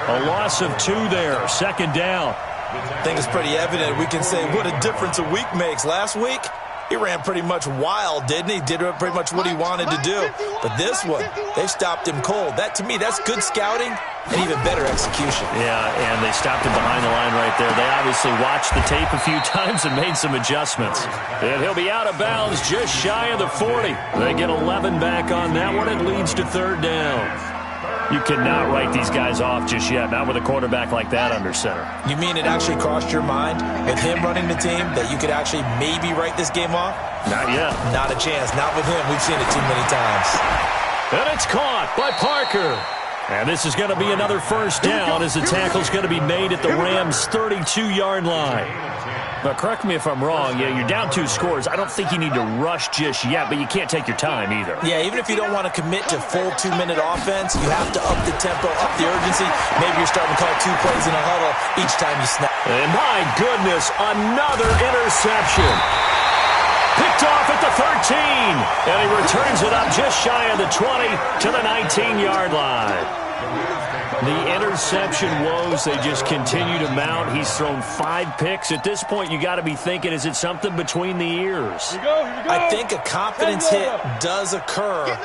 A loss of 2 there, 2nd down. I think it's pretty evident. We can say what a difference a week makes. Last week, he ran pretty much wild, didn't he? Did pretty much what he wanted to do. But this one, they stopped him cold. That, to me, that's good scouting and even better execution. Yeah, and they stopped him behind the line right there. They obviously watched the tape a few times and made some adjustments. And he'll be out of bounds just shy of the 40. They get 11 back on that one. It leads to 3rd down. You cannot write these guys off just yet, not with a quarterback like that under center. You mean it actually crossed your mind with him running the team that you could actually maybe write this game off? Not yet. Not a chance. Not with him. We've seen it too many times. And it's caught by Parker. And this is going to be another first down as the tackle's going to be made at the Rams' 32-yard line. Now, correct me if I'm wrong. Yeah, you're down 2 scores. I don't think you need to rush just yet, but you can't take your time either. Yeah, even if you don't want to commit to full 2-minute offense, you have to up the tempo, up the urgency. Maybe you're starting to call 2 plays in a huddle each time you snap. And my goodness, another interception. Picked off at the 13, and he returns it up just shy of the 20 to the 19-yard line. The interception woes, they just continue to mount. He's thrown 5 picks. At this point, you got to be thinking, is it something between the ears? Here we go. I think a confidence hit does occur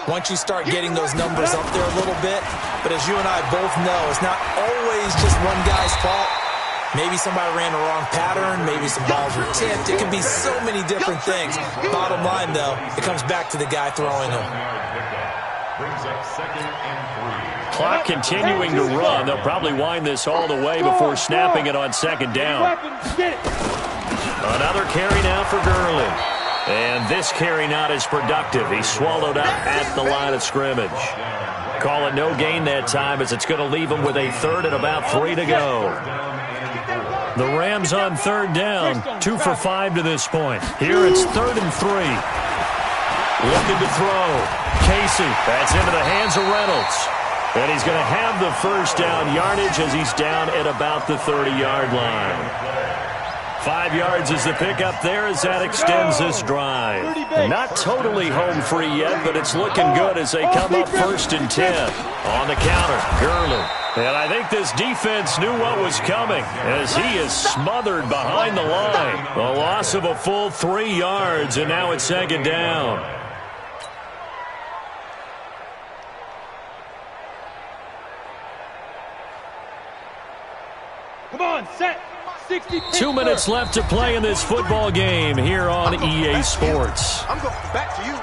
once you start getting those numbers up there a little bit. But as you and I both know, it's not always just one guy's fault. Maybe somebody ran the wrong pattern. Maybe some balls were tipped. It can be so many different things. Bottom line, though, it comes back to the guy throwing them. Brings up 2nd and 3. Clock continuing to run. They'll probably wind this all the way before snapping it on 2nd down. Another carry now for Gurley. And this carry not as productive. He's swallowed up at the line of scrimmage. Call it no gain that time as it's going to leave him with a 3rd and about 3 to go. The Rams on 3rd down, 2 for 5 to this point. Here it's 3rd and 3. Looking to throw. Casey, that's into the hands of Reynolds. And he's going to have the first down yardage as he's down at about the 30-yard line. 5 yards is the pickup there as that extends this drive. Not totally home free yet, but it's looking good as they come up 1st and 10. On the counter, Gurley. And I think this defense knew what was coming as he is smothered behind the line. A loss of a full 3 yards, and now it's 2nd down. Come on, set. 2 minutes left to play in this football game here on EA Sports. I'm going back to you.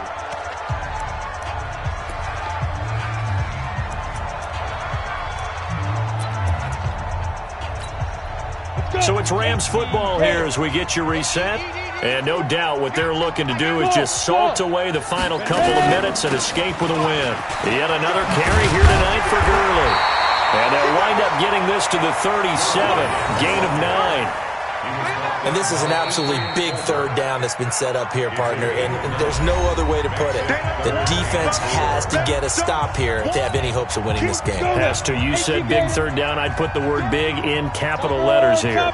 So it's Rams football here as we get you reset. And no doubt what they're looking to do is just salt away the final couple of minutes and escape with a win. Yet another carry here tonight for Gurley. And they'll wind up getting this to the 37, gain of 9. And this is an absolutely big 3rd down that's been set up here, partner, and there's no other way to put it. The defense has to get a stop here if they have any hopes of winning this game. Has to. You said big 3rd down. I'd put the word big in capital letters here.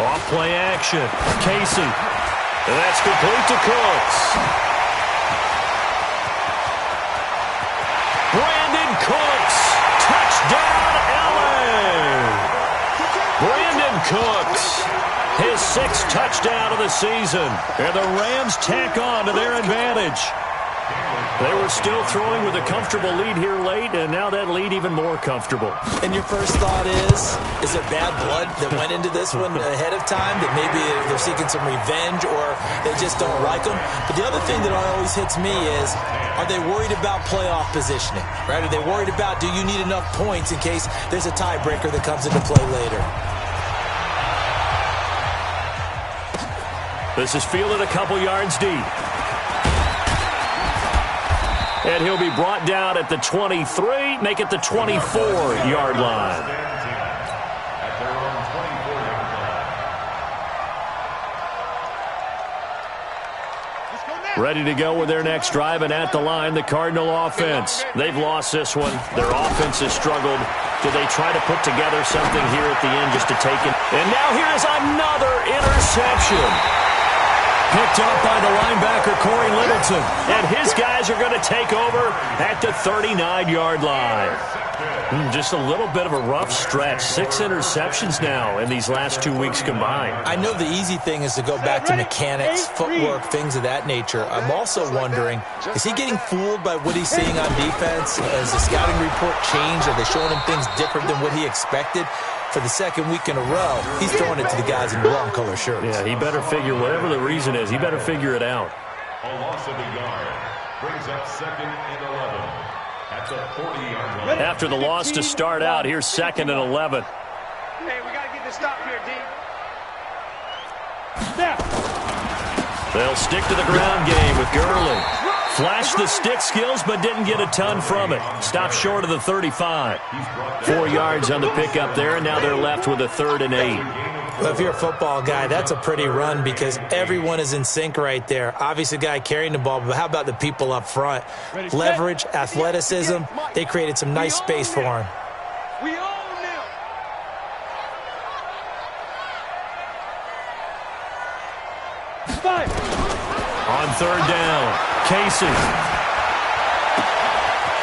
Off play action. Casey. And that's complete to Cooks. Brandon Cooks. Touchdown, LA. Brandon Cooks. His 6th touchdown of the season. And the Rams tack on to their advantage. They were still throwing with a comfortable lead here late, and now that lead even more comfortable. And your first thought is there bad blood that went into this one ahead of time, that maybe they're seeking some revenge or they just don't like them? But the other thing that always hits me is, are they worried about playoff positioning? Right? Are they worried about, do you need enough points in case there's a tiebreaker that comes into play later? This is fielded a couple yards deep. And he'll be brought down at the 23, make it the 24-yard line. Ready to go with their next drive, and at the line, the Cardinal offense. They've lost this one. Their offense has struggled. Do they try to put together something here at the end just to take it? And now here is another interception. Picked up by the linebacker, Corey Littleton. And his guys are going to take over at the 39-yard line. Just a little bit of a rough stretch. 6 interceptions now in these last 2 weeks combined. I know the easy thing is to go back to mechanics, footwork, things of that nature. I'm also wondering, is he getting fooled by what he's seeing on defense? Has the scouting report changed? Are they showing him things different than what he expected? For the 2nd week in a row, he's throwing it to the guys in the wrong color shirts. Yeah, he better figure, whatever the reason is, he better figure it out. A loss of a yard. Brings up 2nd and 11 at the 40-yard line. After the loss to start out, here's 2nd and 11. Hey, we got to get the stop here, D. They'll stick to the ground game with Gurley. Flashed the stick skills, but didn't get a ton from it. Stopped short of the 35. 4 yards on the pickup there, and now they're left with a 3rd and 8. Well, if you're a football guy, that's a pretty run because everyone is in sync right there. Obviously, the guy carrying the ball, but how about the people up front? Leverage, athleticism, they created some nice space for him. We own them. Five. On 3rd down, Casey.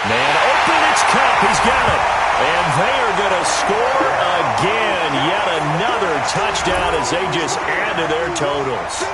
Man open, it's Cup. He's got it. And they are going to score again. Yet another touchdown as they just add to their totals.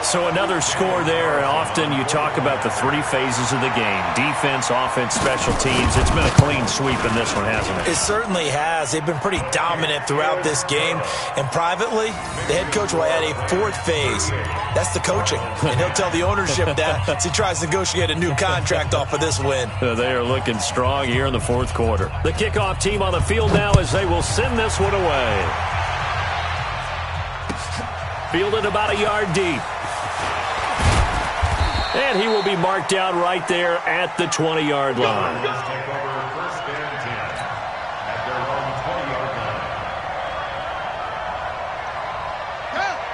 So another score there. And often you talk about the 3 phases of the game. Defense, offense, special teams. It's been a clean sweep in this one, hasn't it? It certainly has. They've been pretty dominant throughout this game. And privately, the head coach will add a 4th phase. That's the coaching. And he'll tell the ownership that as he tries to negotiate a new contract off of this win. They are looking strong here in the 4th quarter. The kickoff team on the field now as they will send this one away. Fielded about a yard deep. And he will be marked down right there at the 20-yard line. Take over 1st and 10 at their own 20-yard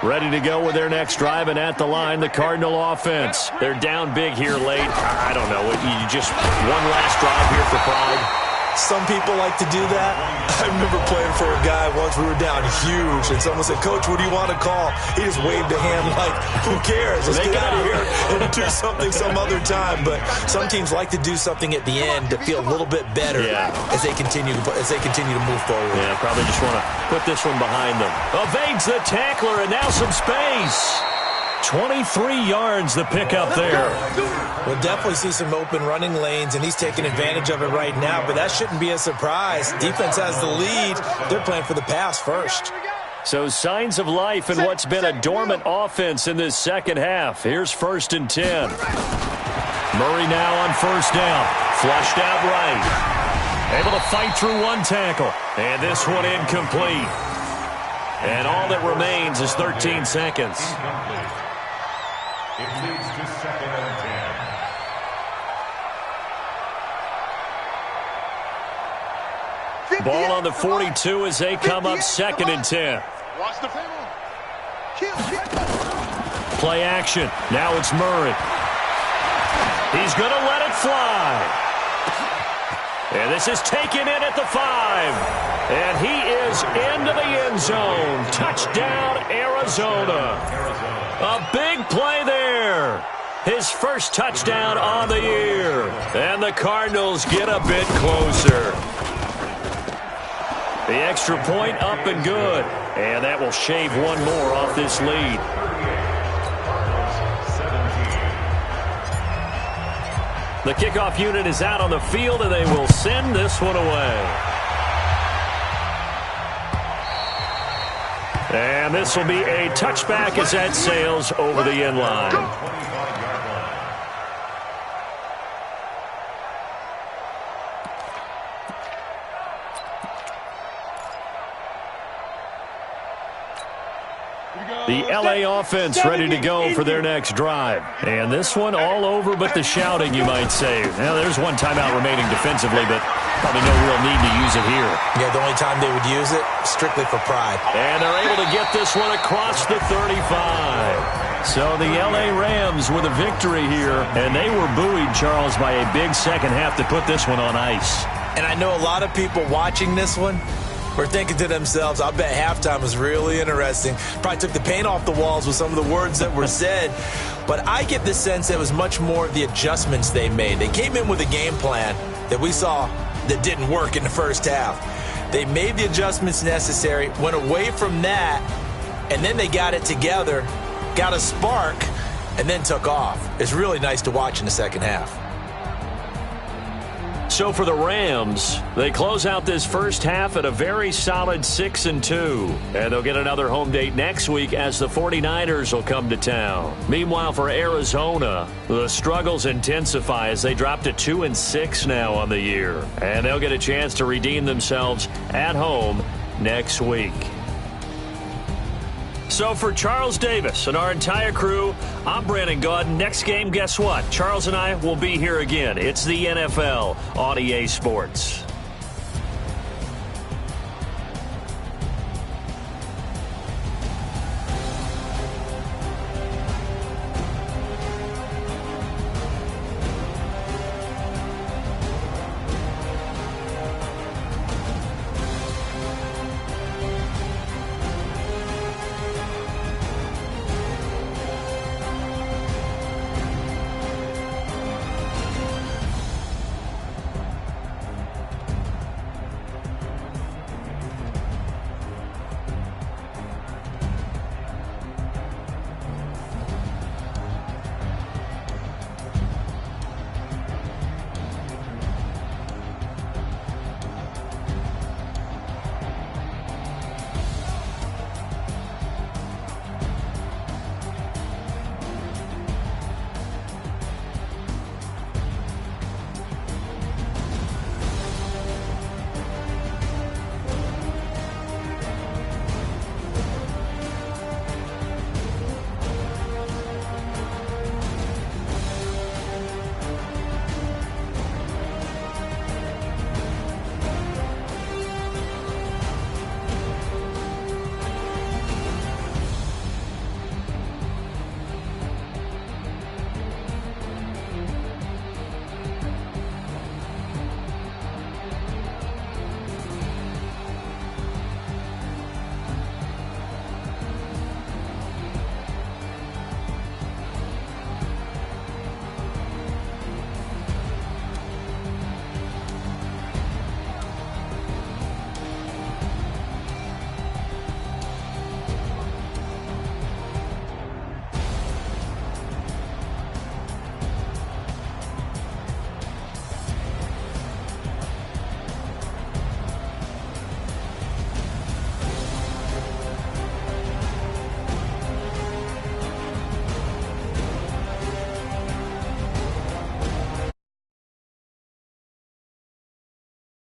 line. Ready to go with their next drive, and at the line, the Cardinal offense. They're down big here late. I don't know. You just one last drive here for pride. Some people like to do that. I remember playing for a guy once. We were down huge, and someone said, "Coach, what do you want to call?" He just waved a hand like, who cares? Let's get out of here and do something some other time. But some teams like to do something at the end to feel a little bit better as they continue to move forward. Yeah, probably just want to put this one behind them. Evades the tackler, and now some space. 23 yards the pickup there. We'll definitely see some open running lanes, and he's taking advantage of it right now, but that shouldn't be a surprise. Defense has the lead. They're playing for the pass first. So signs of life in what's been a dormant offense in this second half. Here's 1st and 10. Murray now on 1st down. Flushed out right. Able to fight through one tackle. And this one incomplete. And all that remains is 13 seconds. It leads to 2nd and 10. Ball on the 42 as they come up 2nd and 10. Watch the film. Play action. Now it's Murray. He's going to let it fly. And this is taken in at the 5. And he is into the end zone. Touchdown, Arizona. A big play there. His first touchdown on the year. And the Cardinals get a bit closer. The extra point up and good. And that will shave one more off this lead. The kickoff unit is out on the field, and they will send this one away. And this will be a touchback as that sails over the end line. The LA offense ready to go for their next drive. And this one all over but the shouting, you might say. Now, there's one timeout remaining defensively, but probably no real need to use it here. Yeah, the only time they would use it, strictly for pride. And they're able to get this one across the 35. So the LA Rams with a victory here, and they were buoyed, Charles, by a big second half to put this one on ice. And I know a lot of people watching this one were thinking to themselves, I bet halftime was really interesting. Probably took the paint off the walls with some of the words that were said. But I get the sense that it was much more the adjustments they made. They came in with a game plan that we saw that didn't work in the first half. They made the adjustments necessary, went away from that, and then they got it together, got a spark, and then took off. It's really nice to watch in the second half. So for the Rams, they close out this first half at a very solid 6-2. And they'll get another home date next week as the 49ers will come to town. Meanwhile, for Arizona, the struggles intensify as they drop to 2-6 now on the year. And they'll get a chance to redeem themselves at home next week. So for Charles Davis and our entire crew, I'm Brandon Gaudin. Next game, guess what? Charles and I will be here again. It's the NFL on EA Sports.